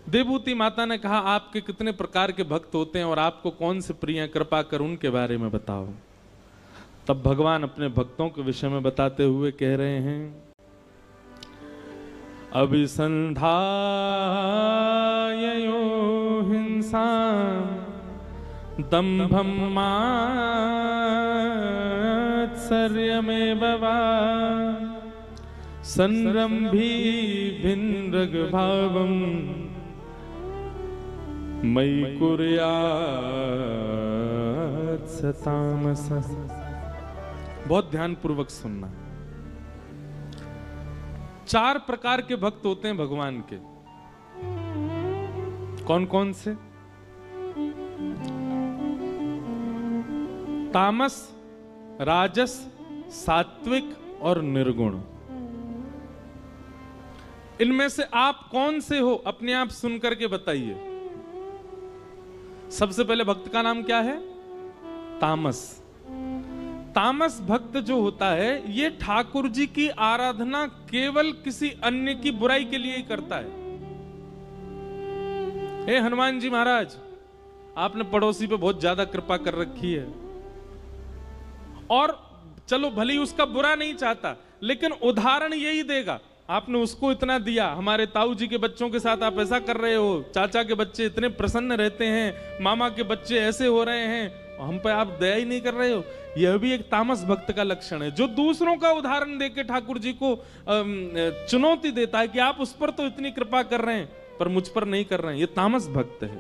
देवभूति माता ने कहा आपके कितने प्रकार के भक्त होते हैं और आपको कौन से प्रिय हैं, कृपा कर उनके बारे में बताओ। तब भगवान अपने भक्तों के विषय में बताते हुए कह रहे हैं, अभिसंधाययो हिंसा दंभं मात्सर्यमेव वा संरंभी भिन्नग्भावं मयि कुर्यात् स तामसः। बहुत ध्यान पूर्वक सुनना। 4 प्रकार के भक्त होते हैं भगवान के। कौन कौन से? तामस, राजस, सात्विक और निर्गुण। इनमें से आप कौन से हो अपने आप सुन करके बताइए। सबसे पहले भक्त का नाम क्या है? तामस। तामस भक्त जो होता है ये ठाकुर जी की आराधना केवल किसी अन्य की बुराई के लिए ही करता है। हे हनुमान जी महाराज, आपने पड़ोसी पे बहुत ज्यादा कृपा कर रखी है और चलो भली उसका बुरा नहीं चाहता, लेकिन उदाहरण यही देगा। आपने उसको इतना दिया, हमारे ताऊ जी के बच्चों के साथ आप ऐसा कर रहे हो, चाचा के बच्चे इतने प्रसन्न रहते हैं, मामा के बच्चे ऐसे हो रहे हैं, हम पे आप दया ही नहीं कर रहे हो। यह भी एक तामस भक्त का लक्षण है, जो दूसरों का उदाहरण देके ठाकुर जी को चुनौती देता है कि आप उस पर तो इतनी कृपा कर रहे हैं पर मुझ पर नहीं कर रहे हैं। ये तामस भक्त है।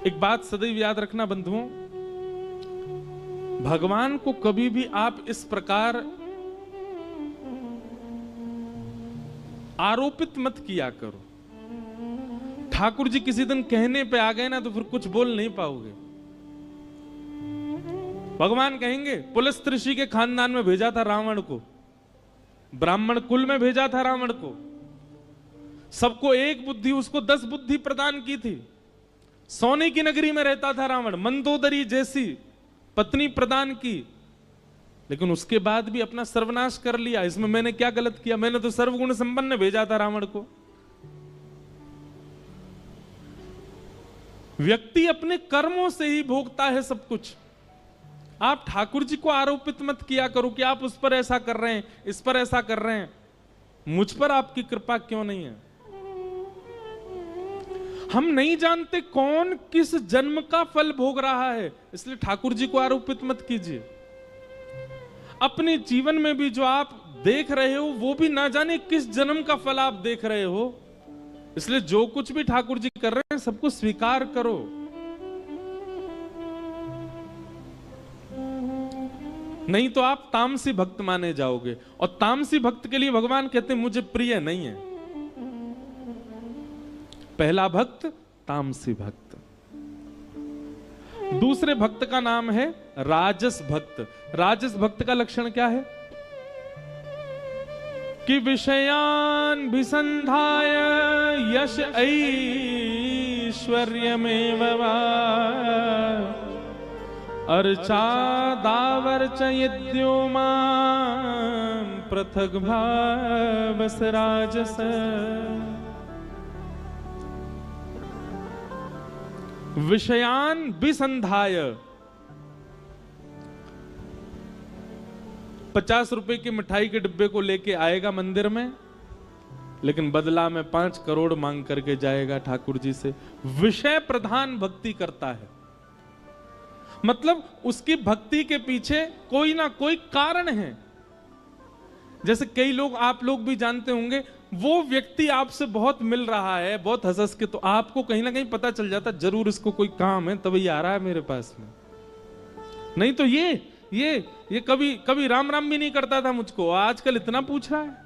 एक बात सदैव याद रखना बंधुओं, भगवान को कभी भी आप इस प्रकार आरोपित मत किया करो। ठाकुर जी किसी दिन कहने पे आ गए ना तो फिर कुछ बोल नहीं पाओगे। भगवान कहेंगे पुलस्त ऋषि के खानदान में भेजा था रावण को, ब्राह्मण कुल में भेजा था रावण को, सबको एक बुद्धि, उसको 10 बुद्धि प्रदान की थी। सोने की नगरी में रहता था रावण, मंदोदरी जैसी पत्नी प्रदान की, लेकिन उसके बाद भी अपना सर्वनाश कर लिया। इसमें मैंने क्या गलत किया? मैंने तो सर्वगुण संपन्न भेजा था रावण को। व्यक्ति अपने कर्मों से ही भोगता है सब कुछ। आप ठाकुर जी को आरोपित मत किया करो कि आप उस पर ऐसा कर रहे हैं, इस पर ऐसा कर रहे हैं, मुझ पर आपकी कृपा क्यों नहीं है। हम नहीं जानते कौन किस जन्म का फल भोग रहा है, इसलिए ठाकुर जी को आरोपित मत कीजिए। अपने जीवन में भी जो आप देख रहे हो वो भी ना जाने किस जन्म का फल आप देख रहे हो, इसलिए जो कुछ भी ठाकुर जी कर रहे हैं सबको स्वीकार करो। नहीं तो आप तामसी भक्त माने जाओगे, और तामसी भक्त के लिए भगवान कहते हैं मुझे प्रिय नहीं है। पहला भक्त तामसी भक्त। दूसरे भक्त का नाम है राजस भक्त। राजस भक्त का लक्षण क्या है? कि विषयान विसंधाय यश ऐश्वर्यमेव वा अर्चा दावर्च यद्यो मां पृथक भावस राजस। विषयान विसंधाय, 50 रुपए की मिठाई के डिब्बे को लेके आएगा मंदिर में, लेकिन बदला में 5 करोड़ मांग करके जाएगा ठाकुर जी से। विषय प्रधान भक्ति करता है, मतलब उसकी भक्ति के पीछे कोई ना कोई कारण है। जैसे कई लोग, आप लोग भी जानते होंगे, वो व्यक्ति आपसे बहुत मिल रहा है, बहुत हंस के, तो आपको कहीं ना कहीं पता चल जाता जरूर इसको कोई काम है तभी आ रहा है मेरे पास में। नहीं तो ये कभी राम राम भी नहीं करता था मुझको, आजकल इतना पूछ रहा है।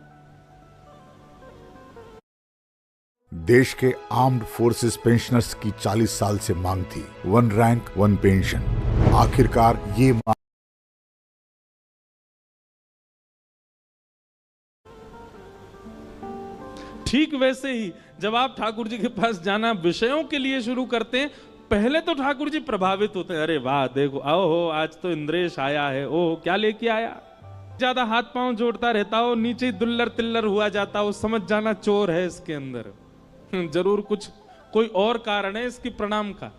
देश के आर्म्ड फोर्सेस पेंशनर्स की 40 साल से मांग थी 1 रैंक 1 पेंशन। आखिरकार ये ठीक वैसे ही जब आप ठाकुर जी के पास जाना विषयों के लिए शुरू करते हैं, पहले तो ठाकुर जी प्रभावित होते हैं, अरे वाह देखो, आओ हो आज तो इंद्रेश आया है, ओह क्या लेके आया। ज्यादा हाथ पांव जोड़ता रहता हो, नीचे ही दुल्लर तिल्लर हुआ जाता हो, समझ जाना चोर है इसके अंदर। जरूर कुछ कोई और कारण है इसकी प्रणाम का।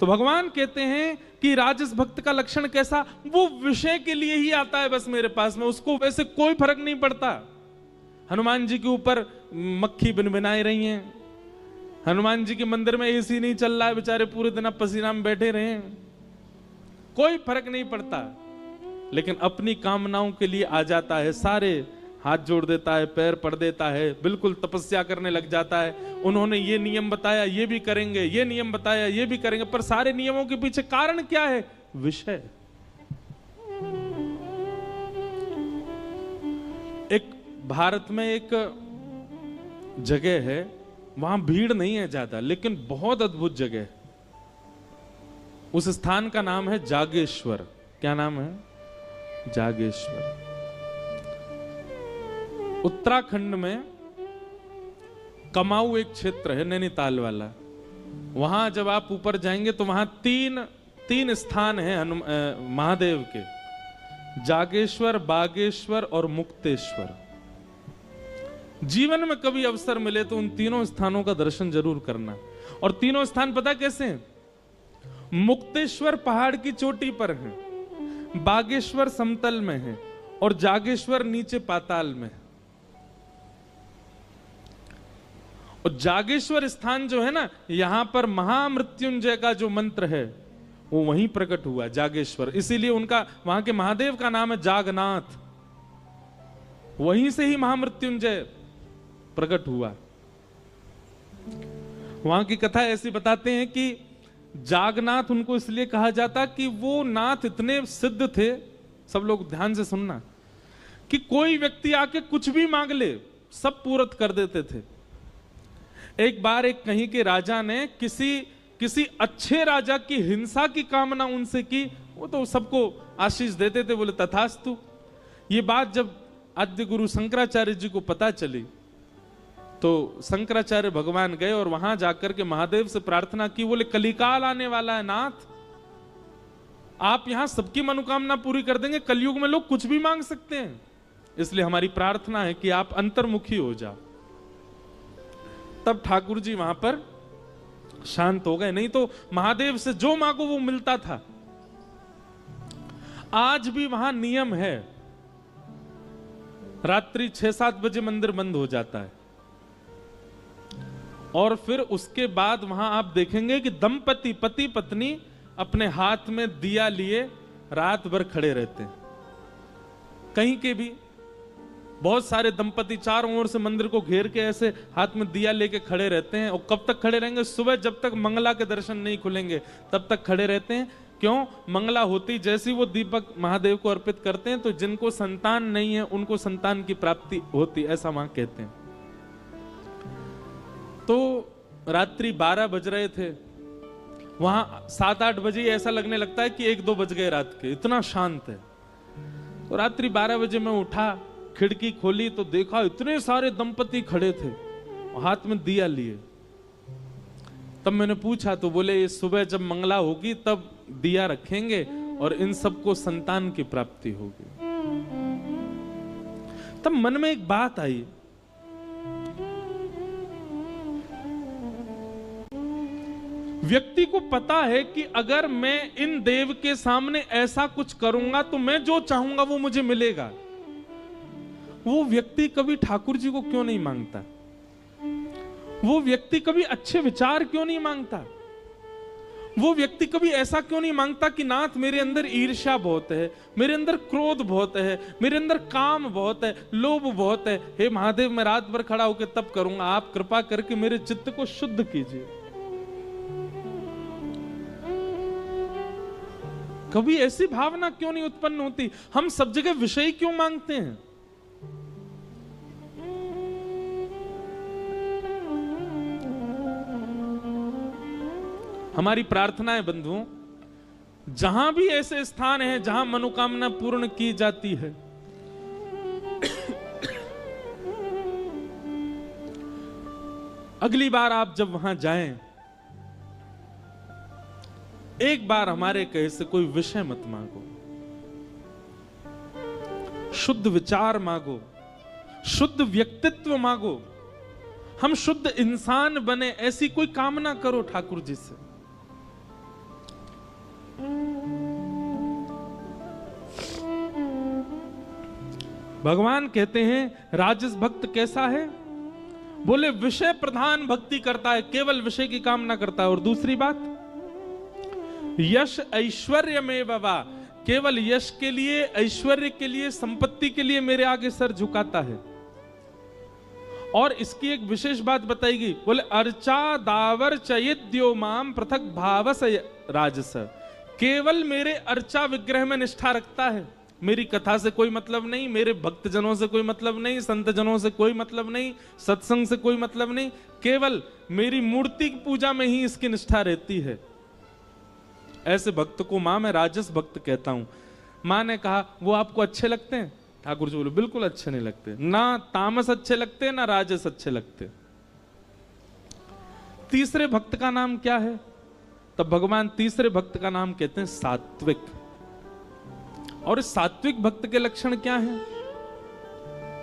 तो भगवान कहते हैं कि राजस भक्त का लक्षण कैसा, वो विषय के लिए ही आता है बस मेरे पास में, उसको वैसे कोई फर्क नहीं पड़ता। हनुमान जी के ऊपर मक्खी बिनबिनाई रही हैं, हनुमान जी के मंदिर में एसी नहीं चल रहा है, बेचारे पूरे दिन अब पसीना में बैठे रहे, कोई फर्क नहीं पड़ता। लेकिन अपनी कामनाओं के लिए आ जाता है, सारे हाथ जोड़ देता है, पैर पड़ देता है, बिल्कुल तपस्या करने लग जाता है। उन्होंने ये नियम बताया, ये भी करेंगे, ये नियम बताया, ये भी करेंगे, पर सारे नियमों के पीछे कारण क्या है? विषय। एक भारत में एक जगह है, वहां भीड़ नहीं है ज्यादा, लेकिन बहुत अद्भुत जगह है। उस स्थान का नाम है जागेश्वर। क्या नाम है? जागेश्वर। उत्तराखंड में कमाऊ एक क्षेत्र है, नैनीताल वाला। वहां जब आप ऊपर जाएंगे तो वहां तीन स्थान हैं महादेव के, जागेश्वर, बागेश्वर और मुक्तेश्वर। जीवन में कभी अवसर मिले तो उन तीनों स्थानों का दर्शन जरूर करना। और तीनों स्थान पता कैसे हैं? मुक्तेश्वर पहाड़ की चोटी पर है, बागेश्वर समतल में है और जागेश्वर नीचे पाताल में है। और जागेश्वर स्थान जो है ना, यहां पर महामृत्युंजय का जो मंत्र है वो वहीं प्रकट हुआ, जागेश्वर। इसीलिए उनका, वहां के महादेव का नाम है जागनाथ। वहीं से ही महामृत्युंजय प्रकट हुआ। वहां की कथा ऐसी बताते हैं कि जागनाथ उनको इसलिए कहा जाता कि वो नाथ इतने सिद्ध थे, सब लोग ध्यान से सुनना, कि कोई व्यक्ति आके कुछ भी मांग ले, सब पूरत कर देते थे। एक बार एक कहीं के राजा ने किसी अच्छे राजा की हिंसा की कामना उनसे की, वो तो सबको आशीष देते थे, बोले तथास्तु। ये बात जब आद्य गुरु शंकराचार्य जी को पता चली तो शंकराचार्य भगवान गए और वहां जाकर के महादेव से प्रार्थना की, बोले कलिकाल आने वाला है नाथ, आप यहां सबकी मनोकामना पूरी कर देंगे, कलयुग में लोग कुछ भी मांग सकते हैं, इसलिए हमारी प्रार्थना है कि आप अंतर्मुखी हो जाओ। तब ठाकुर जी वहां पर शांत हो गए, नहीं तो महादेव से जो मांगो वो मिलता था। आज भी वहां नियम है, रात्रि 6-7 बजे मंदिर बंद हो जाता है और फिर उसके बाद वहां आप देखेंगे कि दंपति, पति पत्नी अपने हाथ में दिया लिए रात भर खड़े रहते हैं। कहीं के भी बहुत सारे दंपति चारों ओर से मंदिर को घेर के ऐसे हाथ में दिया लेके खड़े रहते हैं। और कब तक खड़े रहेंगे? सुबह जब तक मंगला के दर्शन नहीं खुलेंगे तब तक खड़े रहते हैं। क्यों? मंगला होती जैसी वो दीपक महादेव को अर्पित करते हैं तो जिनको संतान नहीं है उनको संतान की प्राप्ति होती, ऐसा वहां कहते हैं। तो रात्रि 12 बज रहे थे, वहां 7-8 बजे ऐसा लगने लगता है कि 1-2 बज गए रात के, इतना शांत है। तो रात्रि 12 बजे मैं उठा, खिड़की खोली तो देखा इतने सारे दंपति खड़े थे, हाथ में दिया लिए। तब मैंने पूछा तो बोले ये सुबह जब मंगला होगी तब दिया रखेंगे और इन सबको संतान की प्राप्ति होगी। तब मन में एक बात आई, व्यक्ति को पता है कि अगर मैं इन देव के सामने ऐसा कुछ करूंगा तो मैं जो चाहूंगा वो मुझे मिलेगा। वो व्यक्ति कभी ठाकुर जी को क्यों नहीं मांगता? वो व्यक्ति कभी अच्छे विचार क्यों नहीं मांगता? वो व्यक्ति कभी ऐसा क्यों नहीं मांगता कि नाथ मेरे अंदर ईर्ष्या बहुत है, मेरे अंदर क्रोध बहुत है, मेरे अंदर काम बहुत है, लोभ बहुत है, हे महादेव मैं रात भर खड़ा होकर तब करूंगा, आप कृपा करके मेरे चित्त को शुद्ध कीजिए। कभी ऐसी भावना क्यों नहीं उत्पन्न होती? हम सब जगह विषय क्यों मांगते हैं? हमारी प्रार्थना है बंधुओं, जहां भी ऐसे स्थान हैं जहां मनोकामना पूर्ण की जाती है, अगली बार आप जब वहां जाएं, एक बार हमारे कहे से कोई विषय मत मांगो। शुद्ध विचार मांगो, शुद्ध व्यक्तित्व मांगो, हम शुद्ध इंसान बने, ऐसी कोई कामना करो ठाकुर जी से। भगवान कहते हैं राजस भक्त कैसा है? बोले विषय प्रधान भक्ति करता है, केवल विषय की कामना करता है। और दूसरी बात, यश ऐश्वर्य में बाबा, केवल यश के लिए, ऐश्वर्य के लिए, संपत्ति के लिए मेरे आगे सर झुकाता है। और इसकी एक विशेष बात बताएगी, बोले अर्चा दावर चयद्यो माम पृथक भावस राजस, केवल मेरे अर्चा विग्रह में निष्ठा रखता है, मेरी कथा से कोई मतलब नहीं, मेरे भक्तजनों से कोई मतलब नहीं, संत जनों से कोई मतलब नहीं, सत्संग से कोई मतलब नहीं, केवल मेरी मूर्ति की पूजा में ही इसकी निष्ठा रहती है। ऐसे भक्त को मां मैं राजस भक्त कहता हूं। मां ने कहा वो आपको अच्छे लगते हैं? ठाकुर जी बोले बिल्कुल अच्छे नहीं लगते, ना तामस अच्छे लगते ना राजस अच्छे लगते। तीसरे भक्त का नाम क्या है? तब भगवान तीसरे भक्त का नाम कहते हैं सात्विक। और इस सात्विक भक्त के लक्षण क्या हैं?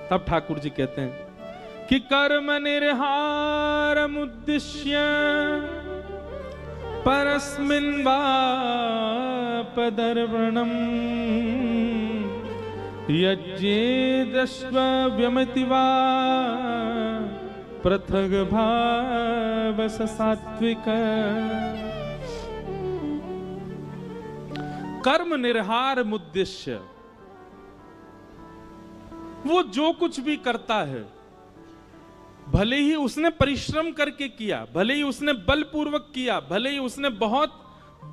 तब ठाकुर जी कहते हैं कि कर्म निर्हारम उद्दिश्य परस्मिन् वापदर्वणम् यज्ञेदश्वव्यमति वा पृथग भावस सात्विक। कर्म निर्हार मुद्देश्य, वो जो कुछ भी करता है भले ही उसने परिश्रम करके किया, भले ही उसने बलपूर्वक किया, भले ही उसने बहुत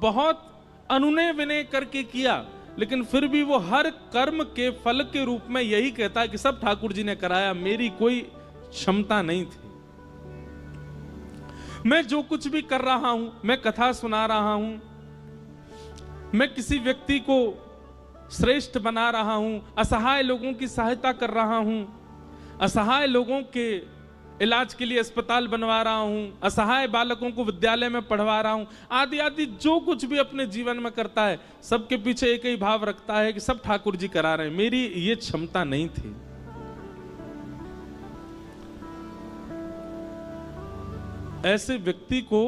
बहुत अनुनय विनय करके किया, लेकिन फिर भी वो हर कर्म के फल के रूप में यही कहता है कि सब ठाकुर जी ने कराया, मेरी कोई क्षमता नहीं थी। मैं जो कुछ भी कर रहा हूं, मैं कथा सुना रहा हूं, मैं किसी व्यक्ति को श्रेष्ठ बना रहा हूं, असहाय लोगों की सहायता कर रहा हूं, असहाय लोगों के इलाज के लिए अस्पताल बनवा रहा हूं, असहाय बालकों को विद्यालय में पढ़वा रहा हूं, आदि आदि जो कुछ भी अपने जीवन में करता है, सबके पीछे एक ही भाव रखता है कि सब ठाकुर जी करा रहे हैं, मेरी ये क्षमता नहीं थी। ऐसे व्यक्ति को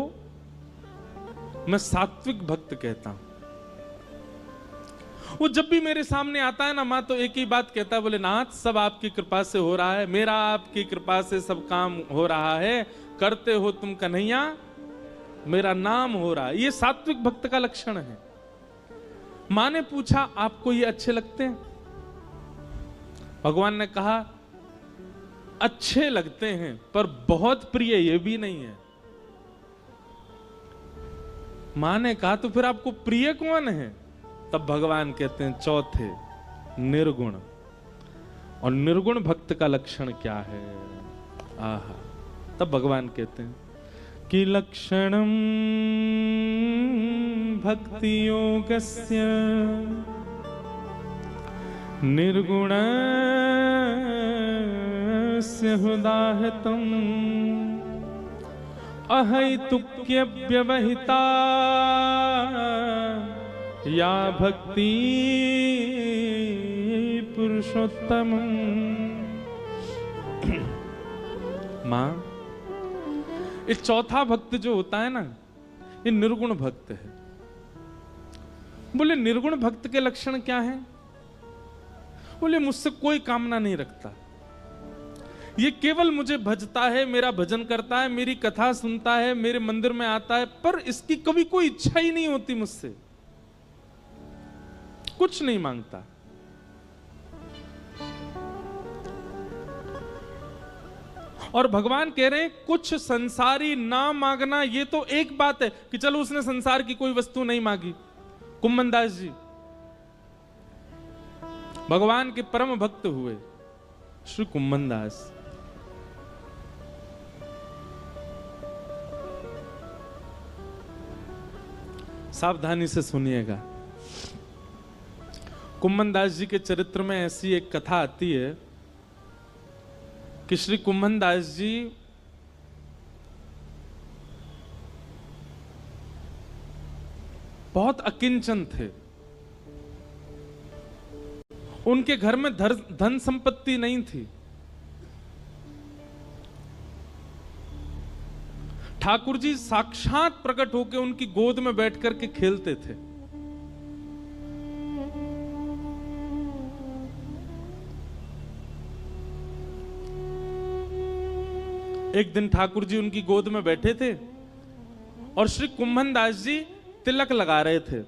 मैं सात्विक भक्त कहता हूं। वो जब भी मेरे सामने आता है ना मां, तो एक ही बात कहता है, बोले नाथ सब आपकी कृपा से हो रहा है, मेरा आपकी कृपा से सब काम हो रहा है, करते हो तुम कन्हैया, मेरा नाम हो रहा है। ये सात्विक भक्त का लक्षण है। मां ने पूछा आपको ये अच्छे लगते हैं? भगवान ने कहा अच्छे लगते हैं, पर बहुत प्रिय ये भी नहीं है। मां ने कहा तो फिर आपको प्रिय कौन है? तब भगवान कहते हैं चौथे, निर्गुण। और निर्गुण भक्त का लक्षण क्या है? आहा, तब भगवान कहते हैं कि लक्षणम भक्ति योगस्य निर्गुणस्य हुदाहतम् अहैतुक्य व्यवहिता या भक्ति पुरुषोत्तम। मां, ये चौथा भक्त जो होता है ना, ये निर्गुण भक्त है। बोले निर्गुण भक्त के लक्षण क्या है? बोले मुझसे कोई कामना नहीं रखता, ये केवल मुझे भजता है, मेरा भजन करता है, मेरी कथा सुनता है, मेरे मंदिर में आता है, पर इसकी कभी कोई इच्छा ही नहीं होती मुझसे, कुछ नहीं मांगता। और भगवान कह रहे हैं कुछ संसारी ना मांगना, ये तो एक बात है कि चलो उसने संसार की कोई वस्तु नहीं मांगी। कुम्मन दास जी भगवान के परम भक्त हुए, श्री कुम्मन दास। सावधानी से सुनिएगा। कुम्मन दास जी के चरित्र में ऐसी एक कथा आती है कि श्री कुम्मन दास जी बहुत अकिंचन थे। उनके घर में धन संपत्ति नहीं थी। ठाकुर जी साक्षात प्रकट होकर उनकी गोद में बैठ करके खेलते थे। एक दिन ठाकुर जी उनकी गोद में बैठे थे और श्री कुंभन दास जी तिलक लगा रहे थे।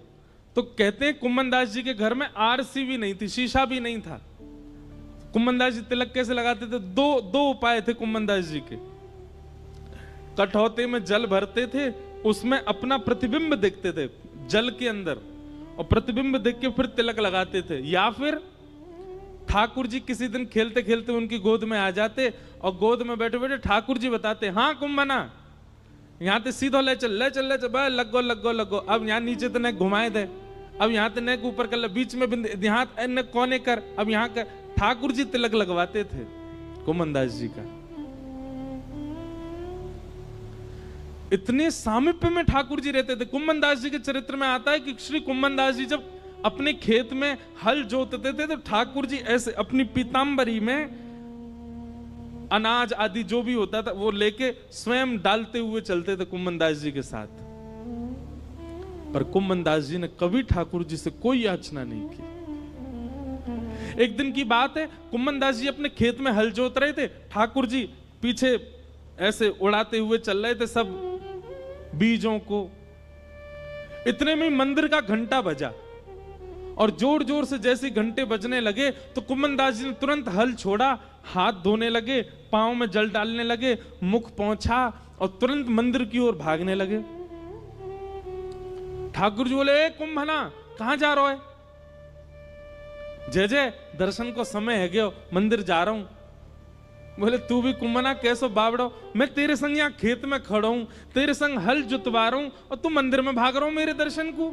तो कहते हैं कुंभन दास जी के घर में आरसी भी नहीं थी, शीशा भी नहीं था। कुंभन दास जी तिलक कैसे लगाते थे? दो उपाय थे कुंभन दास जी के। कठौते में जल भरते थे, उसमें अपना प्रतिबिंब देखते थे जल के अंदर, और प्रतिबिंब देख के फिर तिलक लगाते थे। या फिर ठाकुर जी किसी दिन खेलते खेलते उनकी गोद में आ जाते और गोद में बैठे बैठे ठाकुर जी बताते, हाँ कुंभना यहाँ ते सीधो ले चल लगो। अब यहाँ नीचे तो नेक घुमाए दे, अब यहाँ ते नेक ऊपर कर ले, बीच में यहाँ कोने कर, अब यहाँ कर। ठाकुर जी तिलक लगवाते थे कुंभन दास जी का। इतने सामीप्य में ठाकुर जी रहते थे। कुंभन दास जी के चरित्र में आता है कि श्री कुंभन दास जी जब अपने खेत में हल जोतते थे तो ठाकुर जी ऐसे अपनी पीतांबरी में अनाज आदि जो भी होता था वो लेके स्वयं डालते हुए चलते थे कुंभन दास जी के साथ। पर कुंभन दास जी ने कभी ठाकुर जी से कोई याचना नहीं की। एक दिन की बात है, कुंभन दास जी अपने खेत में हल जोत रहे थे, ठाकुर जी पीछे ऐसे उड़ाते हुए चल रहे थे सब बीजों को। इतने में मंदिर का घंटा बजा और जोर जोर से जैसे घंटे बजने लगे तो कुंभन दास जी ने तुरंत हल छोड़ा, हाथ धोने लगे, पांव में जल डालने लगे, मुख पोंछा और तुरंत मंदिर की ओर भागने लगे। ठाकुर जी बोले, कुंभना कहां जा रहा है? जय जय दर्शन को समय है गयो, मंदिर जा रहा हूं। बोले, तू भी कुंभना कैसो बावड़ो, मैं तेरे संग यहाँ खेत में खड़ा हूं, तेरे संग हल जुतवा रहा हूं और तू मंदिर में भाग रहा हूं मेरे दर्शन को।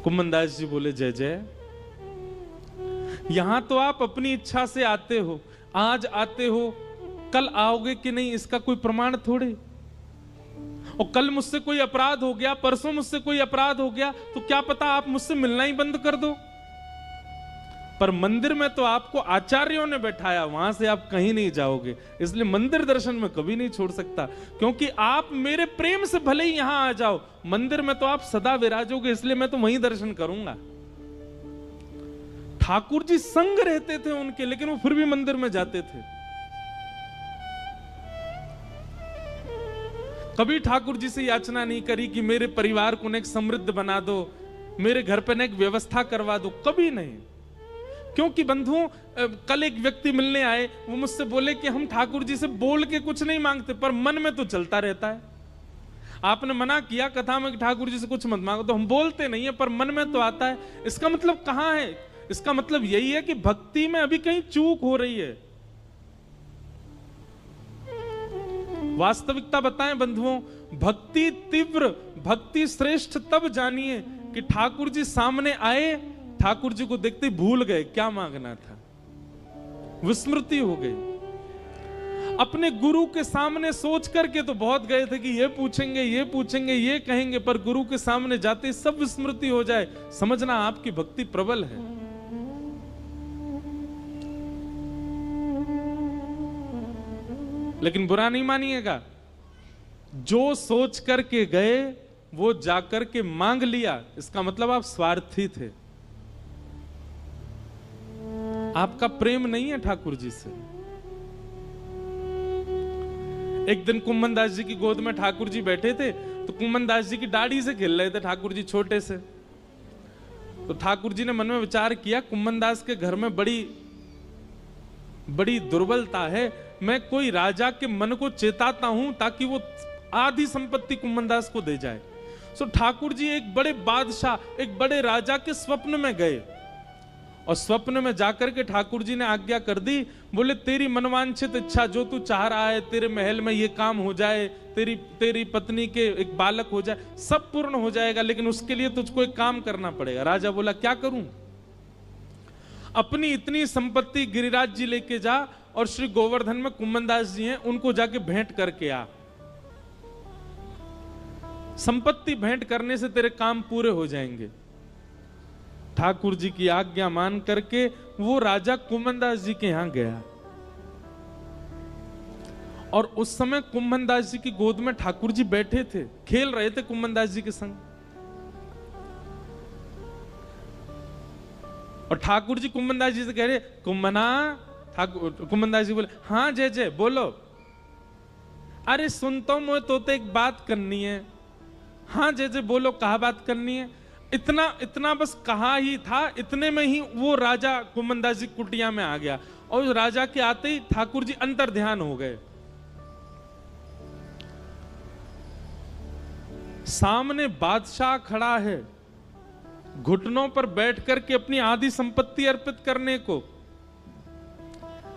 कुंभन दास जी बोले, जय जय यहां तो आप अपनी इच्छा से आते हो, आज आते हो, कल आओगे कि नहीं इसका कोई प्रमाण थोड़े। और कल मुझसे कोई अपराध हो गया, परसों मुझसे कोई अपराध हो गया तो क्या पता आप मुझसे मिलना ही बंद कर दो। पर मंदिर में तो आपको आचार्यों ने बैठाया, वहां से आप कहीं नहीं जाओगे, इसलिए मंदिर दर्शन में कभी नहीं छोड़ सकता। क्योंकि आप मेरे प्रेम से भले ही यहां आ जाओ, मंदिर में तो आप सदा विराजोगे, इसलिए मैं तो वहीं दर्शन करूंगा। ठाकुर जी संग रहते थे उनके, लेकिन वो फिर भी मंदिर में जाते थे। कभी ठाकुर जी से याचना नहीं करी कि मेरे परिवार को नेक समृद्ध बना दो, मेरे घर पे नेक व्यवस्था करवा दो, कभी नहीं। क्योंकि बंधुओं, कल एक व्यक्ति मिलने आए, वो मुझसे बोले कि हम ठाकुर जी से बोल के कुछ नहीं मांगते पर मन में तो चलता रहता है। आपने मना किया कथा में कि ठाकुर जी से कुछ मत मांगो, तो हम बोलते नहीं है पर मन में तो आता है। इसका मतलब कहां है? इसका मतलब यही है कि भक्ति में अभी कहीं चूक हो रही है। वास्तविकता बताएं बंधुओं, भक्ति तीव्र, भक्ति श्रेष्ठ तब जानिए कि ठाकुर जी सामने आए, ठाकुर जी को देखते भूल गए क्या मांगना था, विस्मृति हो गई। अपने गुरु के सामने सोच करके तो बहुत गए थे कि ये पूछेंगे, ये पूछेंगे, ये कहेंगे, पर गुरु के सामने जाते सब विस्मृति हो जाए, समझना आपकी भक्ति प्रबल है। लेकिन बुरा नहीं मानिएगा, जो सोच करके गए वो जाकर के मांग लिया, इसका मतलब आप स्वार्थी थे, आपका प्रेम नहीं है ठाकुर जी से। एक दिन कुंभन दास जी की गोद में ठाकुर जी बैठे थे, तो कुंभन दास जी की दाढ़ी से खेल रहे थे ठाकुर जी छोटे से। तो ठाकुर जी ने मन में विचार किया, कुंभन दास के घर में बड़ी दुर्बलता है, मैं कोई राजा के मन को चेताता हूं ताकि वो आधी संपत्ति कुंभन दास को दे जाए। सो ठाकुर जी एक बड़े बादशाह, एक बड़े राजा के स्वप्न में गए और स्वप्न में जाकर के ठाकुर जी ने आज्ञा कर दी, बोले तेरी मनवांछित इच्छा जो तू चाह रहा है, तेरे महल में ये काम हो जाए, तेरी पत्नी के एक बालक हो जाए, सब पूर्ण हो जाएगा, लेकिन उसके लिए तुझको एक काम करना पड़ेगा। राजा बोला, क्या करूं? अपनी इतनी संपत्ति गिरिराज जी लेके जा और श्री गोवर्धन में कुंभन दास जी हैं, उनको जाके भेंट करके आ। संपत्ति भेंट करने से तेरे काम पूरे हो जाएंगे। ठाकुर जी की आज्ञा मान करके वो राजा कुम्भनदास जी के यहां गया। और उस समय कुम्भनदास जी की गोद में ठाकुर जी बैठे थे, खेल रहे थे कुम्भनदास जी के संग। और ठाकुर जी कुम्भनदास जी से कह रहे, कुम्भना। कुम्भनदास जी बोले, हाँ जय जय बोलो। अरे सुनता हूं मैं तो एक बात करनी है। हाँ जय जय बोलो, कहा बात करनी है। इतना बस कहा ही था, इतने में ही वो राजा कुम्भनदास जी कुटिया में आ गया। और उस राजा के आते ही ठाकुर जी अंतर ध्यान हो गए। सामने बादशाह खड़ा है, घुटनों पर बैठ करके अपनी आधी संपत्ति अर्पित करने को।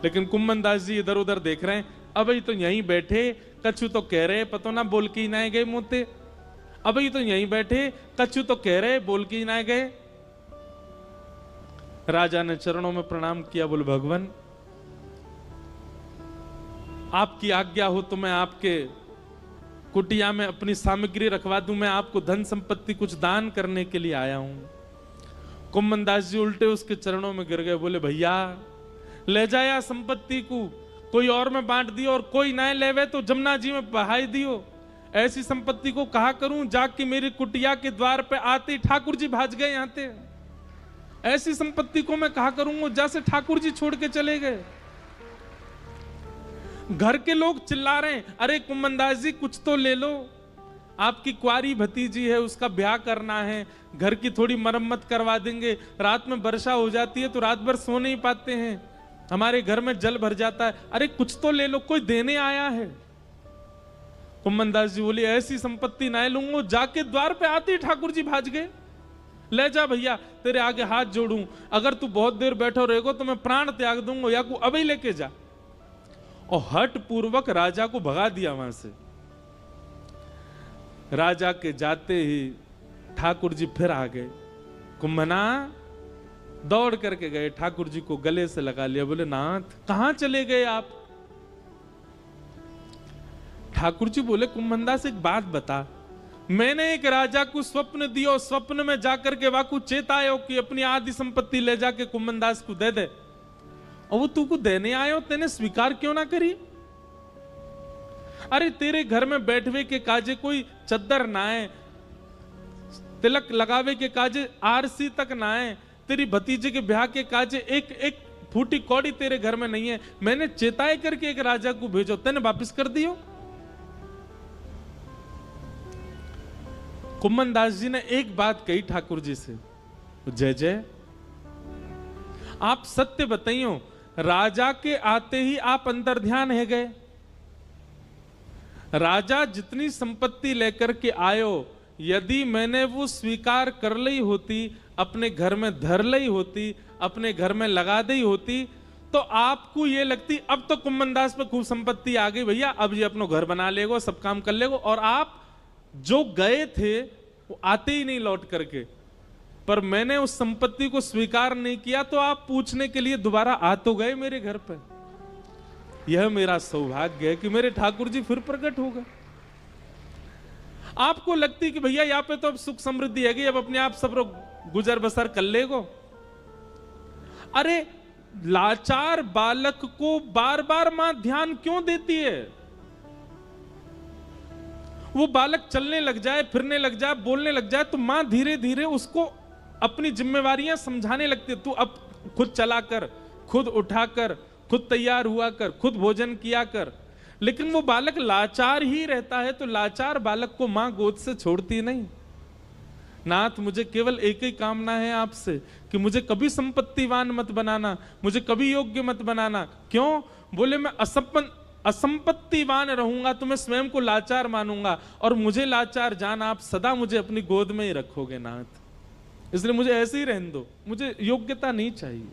लेकिन कुम्भनदास जी इधर उधर देख रहे हैं। अब तो यहीं बैठे, कछु तो कह रहे, पतो ना बोल के ही ना गए मुंहते। अब तो यहीं बैठे, कछु तो कह रहे, बोल के ही ना गए। राजा ने चरणों में प्रणाम किया, बोले भगवान आपकी आज्ञा हो तो मैं आपके कुटिया में अपनी सामग्री रखवा दूं। मैं आपको धन संपत्ति कुछ दान करने के लिए आया हूं। कुम्भनदास जी उल्टे उसके चरणों में गिर गए, बोले भैया ले जाया संपत्ति को, कोई और में बांट दियो, और कोई ना लेवे तो जमुना जी में बहाई दियो। ऐसी संपत्ति को कहा करूं, जाके मेरी कुटिया के द्वार पे आते ठाकुर जी भाज गए यहाँ थे। ऐसी संपत्ति को मैं कहा करूंगा, जैसे ठाकुर जी छोड़ के चले गए। घर के लोग चिल्ला रहे हैं, अरे कुम्भनदास जी कुछ तो ले लो, आपकी कुआरी भतीजी है, उसका ब्याह करना है, घर की थोड़ी मरम्मत करवा देंगे। रात में वर्षा हो जाती है तो रात भर सो नहीं पाते हैं, हमारे घर में जल भर जाता है। अरे कुछ तो ले लो, कोई देने आया है। कुम्भनदास जी बोले, ऐसी संपत्ति ना लूंगा। जाके द्वार पे आते ही ठाकुर जी भाज गए। ले जा भैया, तेरे आगे हाथ जोड़ूं, अगर तू बहुत देर बैठो रहेगो तो मैं प्राण त्याग दूंगा, या को अभी लेके जा। और हट पूर्वक राजा को भगा दिया वहां से। राजा के जाते ही ठाकुर जी फिर आ गए। कुम्भना दौड़ करके गए, ठाकुर जी को गले से लगा लिया, बोले नाथ कहां चले गए आप। ठाकुर जी बोले, कुम्भनदास एक बात बता, मैंने एक राजा को स्वप्न दियो, स्वप्न में जाकर के वाकू चेतायो कि अपनी आधी संपत्ति ले जाके कुम्भनदास को दे दे, और वो तू को देने आयो, तेने स्वीकार क्यों ना करी। अरे तेरे घर में बैठवे के काजे कोई चद्दर ना है, तिलक लगावे के काजे आरसी तक ना है, तेरी भतीजे के ब्याह के काजे एक फूटी कौड़ी तेरे घर में नहीं है। मैंने चेताए करके एक राजा को भेजो, तेने वापिस कर दियो। कुम्भनदास जी ने एक बात कही ठाकुर जी से, जय जय आप सत्य बताइयो, राजा के आते ही आप अंतर ध्यान है गए। राजा जितनी संपत्ति लेकर के आयो, यदि मैंने वो स्वीकार कर ली होती, अपने घर में धर ली होती, अपने घर में लगा दी होती, तो आपको ये लगती अब तो कुम्भनदास पे खूब संपत्ति आ गई भैया, अब ये अपना घर बना लेगो, सब काम कर लेगो। और आप जो गए थे वो आते ही नहीं लौट करके। पर मैंने उस संपत्ति को स्वीकार नहीं किया तो आप पूछने के लिए दोबारा आ तो गए मेरे घर पर। यह मेरा सौभाग्य है कि मेरे ठाकुर जी फिर प्रकट हो गए। आपको लगती कि भैया यहाँ पे तो अब सुख समृद्धि है, अब अपने आप सब लोग गुजर बसर कर लेगो। अरे लाचार बालक को बार बार मां ध्यान क्यों देती है। वो बालक चलने लग जाए, फिरने लग जाए, बोलने लग जाए तो मां धीरे धीरे उसको अपनी जिम्मेवारियां समझाने लगती है। तू अब खुद चला कर, खुद उठा कर, खुद तैयार हुआ कर, खुद भोजन किया कर। लेकिन वो बालक लाचार ही रहता है, तो लाचार बालक को मां गोद से छोड़ती नहीं। नाथ मुझे केवल एक ही कामना है आपसे कि मुझे कभी संपत्तिवान मत बनाना, मुझे कभी योग्य मत बनाना। क्यों? बोले मैं असंपत्तिवान रहूंगा तो मैं स्वयं को लाचार मानूंगा, और मुझे लाचार जान आप सदा मुझे अपनी गोद में ही रखोगे नाथ, इसलिए मुझे ऐसे ही रहने दो, मुझे योग्यता नहीं चाहिए।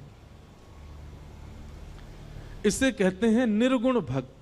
इसे कहते हैं निर्गुण भक्त।